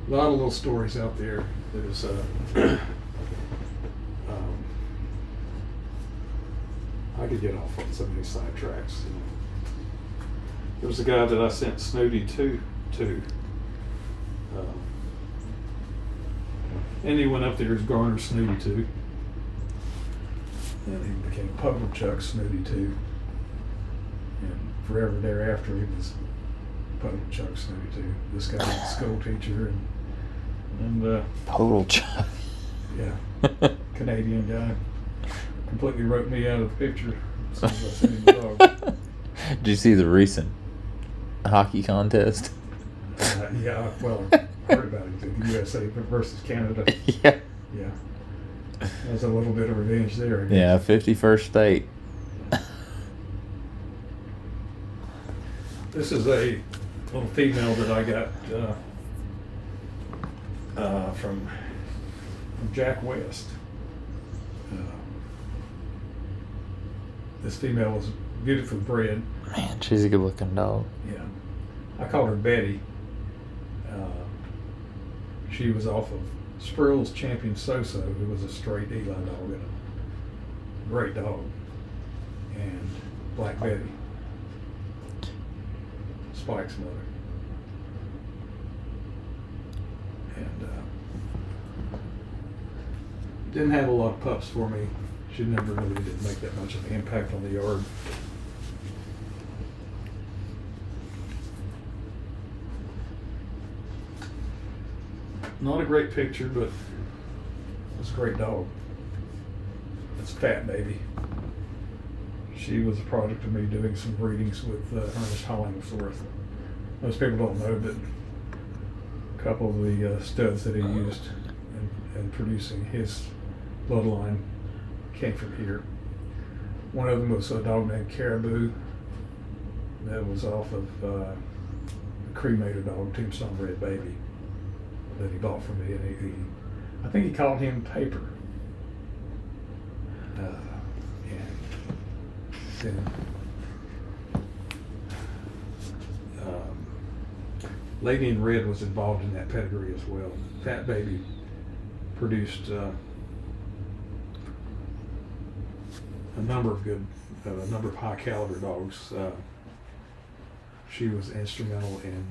A lot of little stories out there. There's I could get off on so many sidetracks. There was a guy that I sent Snooty II to. And he went up there as Garner Snooty II. And he became Puddlechuck Snooty II. And forever thereafter he was Puddlechuck Snooty II. This guy was a school teacher and Puddlechuck. Yeah. Canadian guy. Completely wrote me out of the picture as soon as I seen the dog. Did you see the recent hockey contest? Yeah, well, I heard about it. The USA versus Canada. Yeah. Yeah. There's a little bit of revenge there. Yeah, 51st state. This is a little female that I got from Jack West. This female was beautifully bred. Man, she's a good looking dog. Yeah. I called her Betty. She was off of Sproul's Champion So-So, who was a straight Eli dog and a great dog. And Black Betty, Spike's mother. And didn't have a lot of pups for me. She never really did make that much of an impact on the yard. Not a great picture, but it's a great dog. It's Fat Baby. She was a product of me doing some breedings with Ernest Hollingsworth. Most people don't know, but a couple of the studs that he used in producing his bloodline came from here. One of them was a dog named Caribou that was off of a cremator dog, Tombstone Red Baby, that he bought from me, and I think he called him Paper. And then Lady in Red was involved in that pedigree as well. Fat Baby produced a number of high caliber dogs. She was instrumental in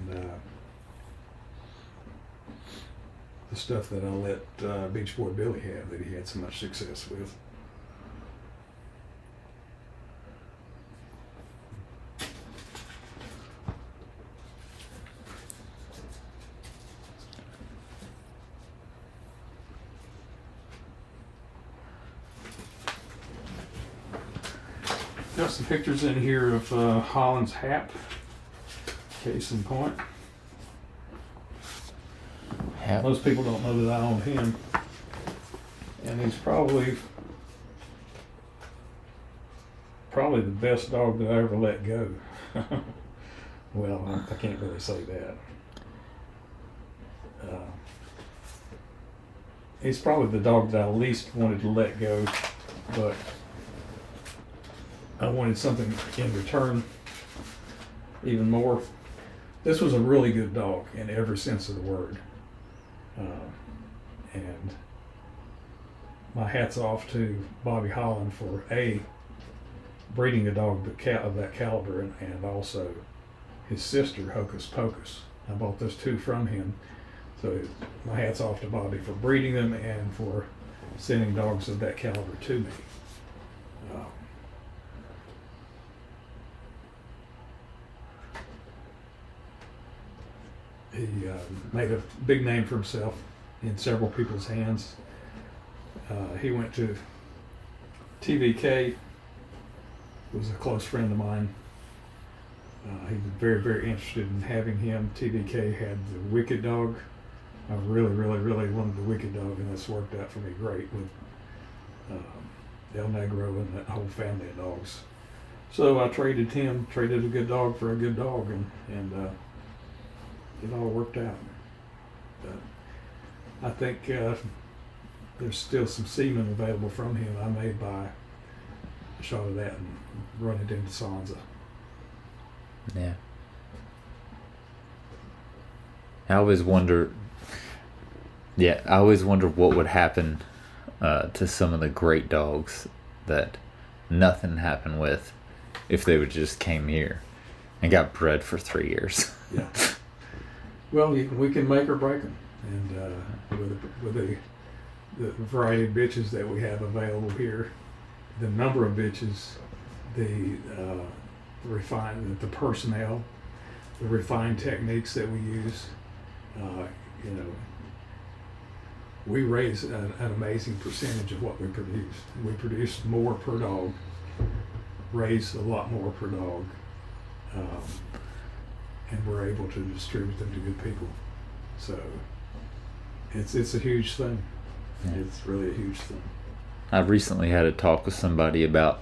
the stuff that I let Beach Boy Billy have, that he had so much success with. Got some pictures in here of Hollands Hap, case in point. Hap. Most people don't know that I own him, and he's probably the best dog that I ever let go. Well, I can't really say that. He's probably the dog that I least wanted to let go, but I wanted something in return even more. This was a really good dog in every sense of the word. And my hat's off to Bobby Holland for breeding a dog of that caliber, and also his sister, Hocus Pocus. I bought those two from him. So my hat's off to Bobby for breeding them and for sending dogs of that caliber to me. He made a big name for himself in several people's hands. He went to TVK, was a close friend of mine. He was very, very interested in having him. TVK had the Wicked dog. I really, really, really wanted the Wicked dog, and this worked out for me great with El Negro and that whole family of dogs. So I traded a good dog for a good dog, and it all worked out. But I think there's still some semen available from him. I may buy a shot of that and run it into Sansa. Yeah. I always wonder, Yeah, I always wonder what would happen to some of the great dogs that nothing happened with if they would just came here and got bred for 3 years. Yeah. Well, we can make or break them, and with the variety of bitches that we have available here, the number of bitches, the personnel, the refined techniques that we use, we raise an amazing percentage of what we produce. We produce more per dog, raise a lot more per dog, and we're able to distribute them to good people. So it's a huge thing. Yeah. It's really a huge thing. I recently had a talk with somebody about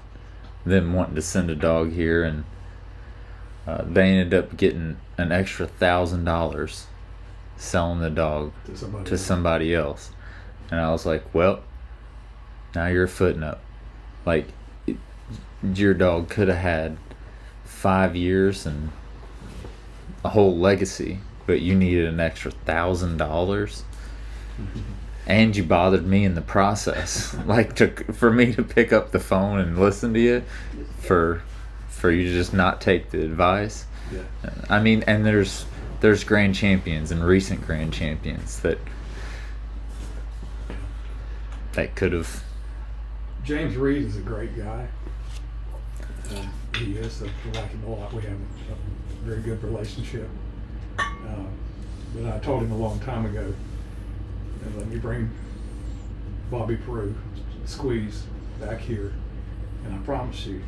them wanting to send a dog here, and they ended up getting an extra $1,000 selling the dog to somebody else. And I was like, well, now you're footing up. Like, your dog could have had 5 years and a whole legacy, but you needed an extra $1,000. And you bothered me in the process, like for me to pick up the phone and listen to you, for you to just not take the advice. Yeah. I mean, and there's grand champions and recent grand champions that could have. James Reed is a great guy. He is. I like him a lot. We have a very good relationship. But I told him a long time ago, let me bring Bobby Peru, Squeeze, back here, and I promise you,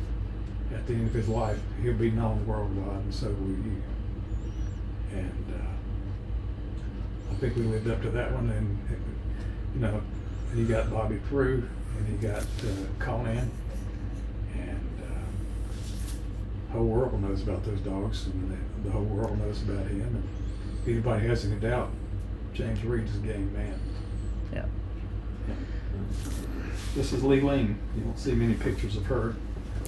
at the end of his life, he'll be known worldwide, and so will you. And I think we lived up to that one, and he got Bobby Peru, and he got Conan, and the whole world knows about those dogs, and the whole world knows about him. And if anybody has any doubt, James Reed is a game man. Yeah. This is Lee Ling. You don't see many pictures of her.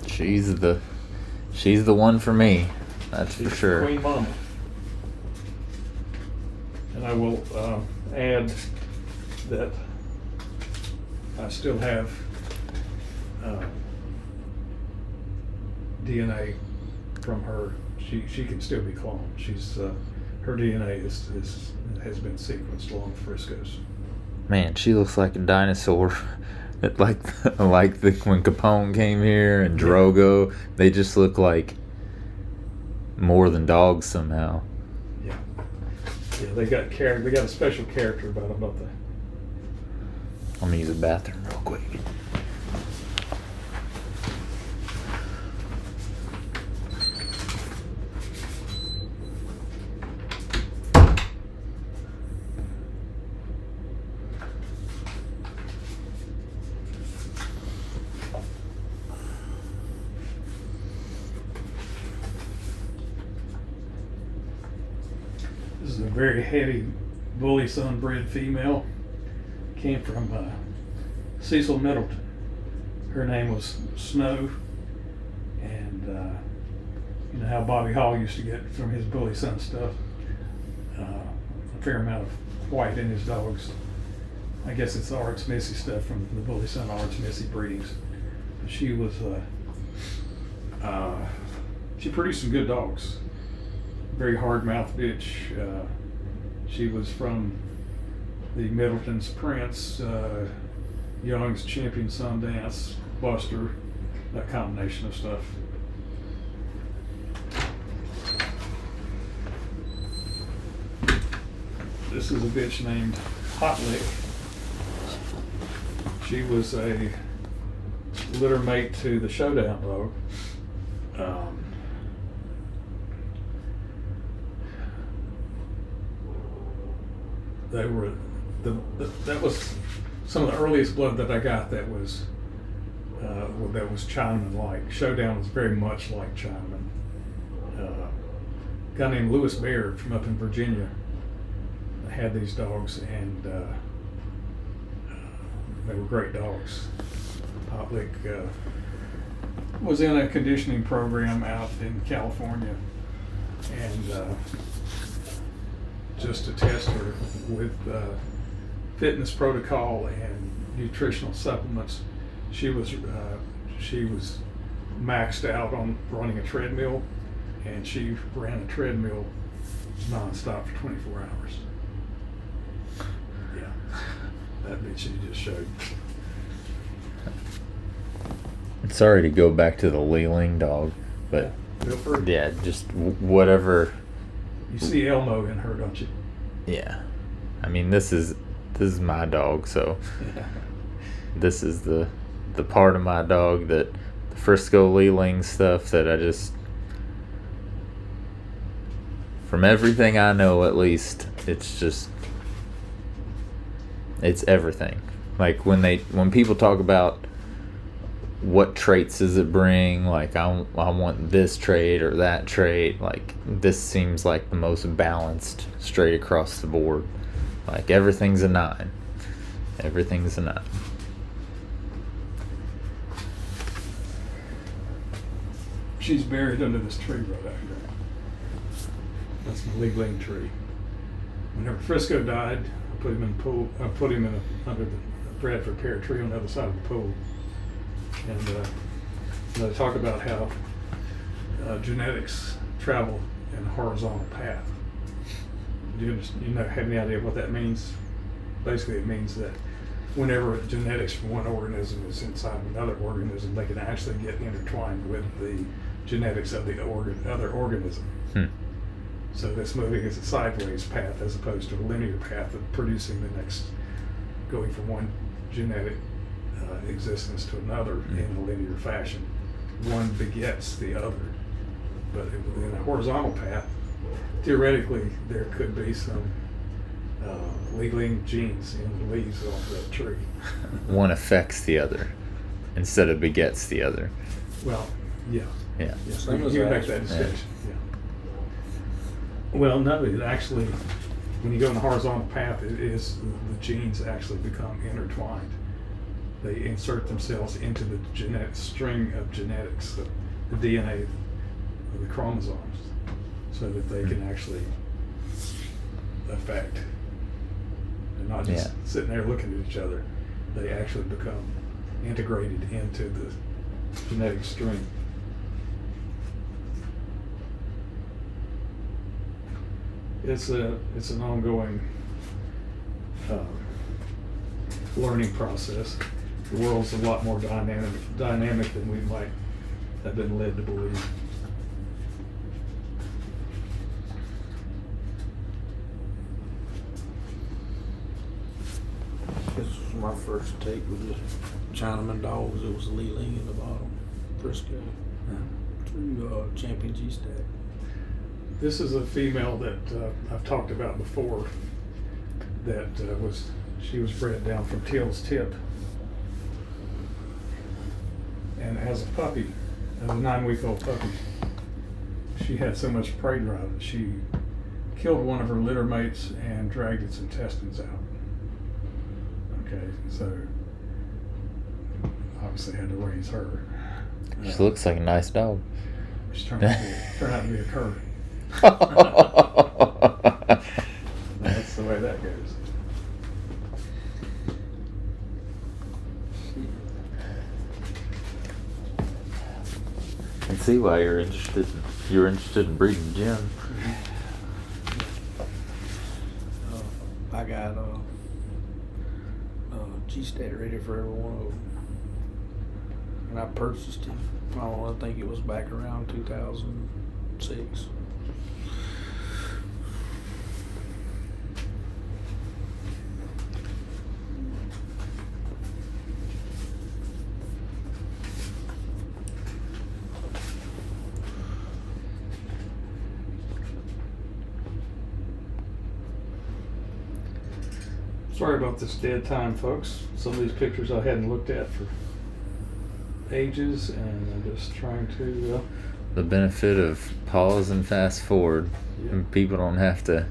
She's the one for me. That's She's for sure. Queen Mama. And I will add that I still have DNA from her. She can still be cloned. She's her DNA has been sequenced along Frisco's. Man, she looks like a dinosaur. like when Capone came here and Drogo, they just look like more than dogs somehow. Yeah, they got They got a special character about them, don't they? I'm gonna use the bathroom real quick. This is a very heavy bully sunbred female. Came from Cecil Middleton. Her name was Snow, and you know how Bobby Hall used to get from his bully son stuff, a fair amount of white in his dogs. I guess it's the Arts Missy stuff from the bully son Arts Missy breedings. She was she produced some good dogs. Very hard mouth bitch. She was from the Middleton's Prince, Young's Champion Sundance, Buster, that combination of stuff. This is a bitch named Hot Lick. She was a litter mate to the Showdown dog. They were that was some of the earliest blood that I got that was Chinaman-like. Showdown was very much like Chinaman. A guy named Lewis Baird from up in Virginia had these dogs, and they were great dogs. Potlick was in a conditioning program out in California, and just to test her with fitness protocol and nutritional supplements. She was maxed out on running a treadmill, and she ran a treadmill nonstop for 24 hours. Yeah, that bitch she just showed. Sorry to go back to the Leeling dog, but Feel free. yeah, just whatever. You see Elmo in her, don't you? Yeah, I mean this is my dog, so Yeah. this is the part of my dog that the Frisco Leeling stuff that I just, from everything I know at least, it's everything. Like when people talk about what traits does it bring, like I want this trait or that trait, like this seems like the most balanced straight across the board. Like everything's a 9. Everything's a 9. She's buried under this tree right out here. That's the Leeling tree. Whenever Frisco died, I put him in the pool. I put him under the Bradford pear tree on the other side of the pool. And they talk about how genetics travel in a horizontal path. Do you have any idea what that means? Basically, it means that whenever genetics from one organism is inside another organism, they can actually get intertwined with the genetics of the other organism. So this moving is a sideways path as opposed to a linear path of producing the next, going from one genetic existence to another in a linear fashion. One begets the other. But in a horizontal path, theoretically, there could be some Leeling genes in the leaves of that tree. One affects the other instead of begets the other. Well, yeah. Yeah. Yes, Same as you that. make that distinction. Yeah. Well, no, it actually, when you go in the horizontal path, the genes actually become intertwined. They insert themselves into the genetic string of genetics, the DNA of the chromosomes, so that they can actually affect. They're not just sitting there looking at each other. They actually become integrated into the genetic string. It's an ongoing learning process. The world's a lot more dynamic than we might have been led to believe. This was my first take with the Chinaman dogs. It was Leeling in the bottom, Frisco, through Champion G-Stack. This is a female that I've talked about before. That she was bred down from Teal's Tip, and as a puppy, as a 9-week-old puppy, she had so much prey drive that she killed one of her litter mates and dragged its intestines out. Okay, so obviously had to raise her. She looks like a nice dog. She turned out to be a cur. That's the way that goes. I can see why you're interested in breeding Jim. I got G-Stat ready for every one of them. And I purchased him. I think it was back around 2006. Sorry about this dead time, folks. Some of these pictures I hadn't looked at for ages, and I'm just trying to. The benefit of pause and fast forward. Yeah. And people don't have to.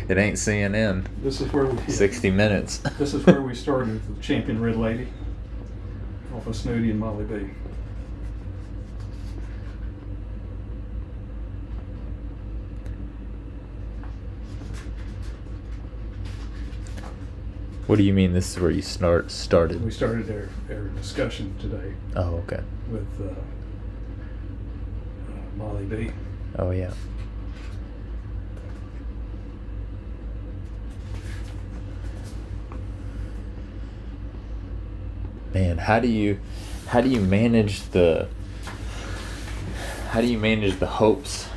It ain't CNN. This is where we. 60 minutes. This is where we started with the Champion Red Lady, off of Snooty and Molly B. What do you mean this is where you started? We started our discussion today Oh, okay. with Molly B. Oh, yeah. Man, how do you manage the hopes